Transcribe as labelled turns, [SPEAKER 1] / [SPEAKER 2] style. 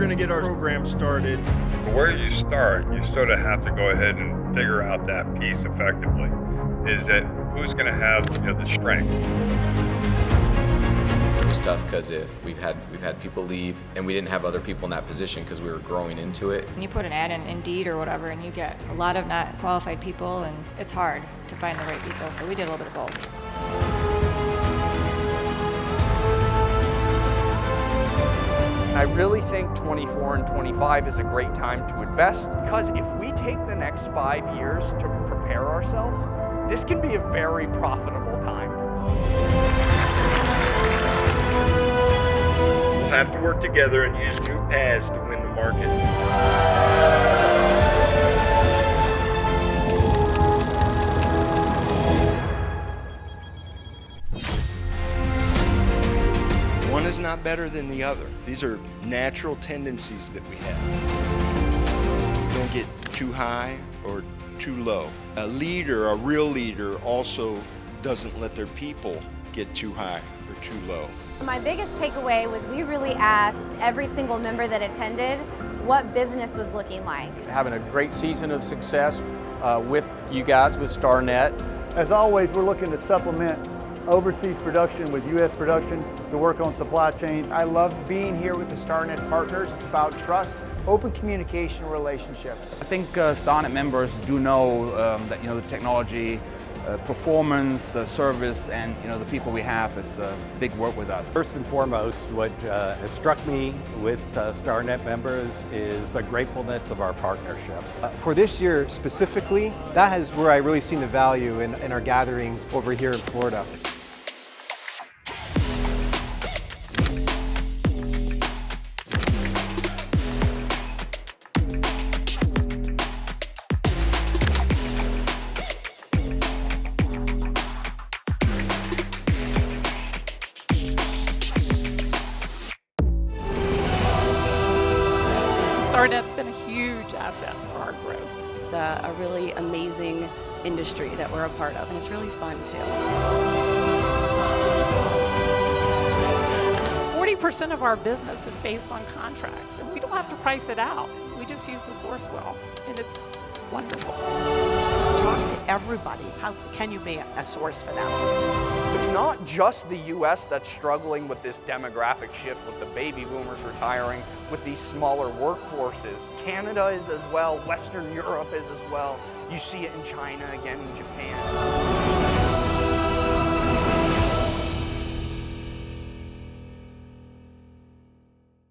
[SPEAKER 1] going to get our program started.
[SPEAKER 2] Where you start, you sort of have to go ahead and figure out that piece effectively. Is that who's going to have the strength?
[SPEAKER 3] It was tough because if we've had people leave and we didn't have other people in that position because we were growing into it.
[SPEAKER 4] And you put an ad in Indeed or whatever, and you get a lot of not qualified people, and it's hard to find the right people. So we did a little bit of both.
[SPEAKER 5] I really think 24 and 25 is a great time to invest, because if we take the next 5 years to prepare ourselves, this can be a very profitable time.
[SPEAKER 1] We'll have to work together and use new paths to win the market. One is not better than the other. These are natural tendencies that we have. Don't get too high or too low. A leader, a real leader, also doesn't let their people get too high or too low.
[SPEAKER 6] My biggest takeaway was we really asked every single member that attended what business was looking like.
[SPEAKER 7] Having a great season of success with you guys, with Starnet.
[SPEAKER 8] As always, we're looking to supplement overseas production with U.S. production to work on supply chains.
[SPEAKER 9] I love being here with the Starnet partners. It's about trust, open communication relationships.
[SPEAKER 10] I think Starnet members do know that the technology, performance, service, and the people we have is big work with us.
[SPEAKER 11] First and foremost, what has struck me with Starnet members is the gratefulness of our partnership.
[SPEAKER 12] For this year specifically, that is where I really seen the value in our gatherings over here in Florida.
[SPEAKER 13] Starnet's been a huge asset for our growth.
[SPEAKER 14] It's a really amazing industry that we're a part of, and it's really fun too.
[SPEAKER 13] 40% of our business is based on contracts, and we don't have to price it out. We just use the source well, and it's wonderful.
[SPEAKER 15] Talk to everybody. How can you be a source for them?
[SPEAKER 5] It's not just the U.S. that's struggling with this demographic shift, with the baby boomers retiring, with these smaller workforces. Canada is as well, Western Europe is as well. You see it in China, again in Japan.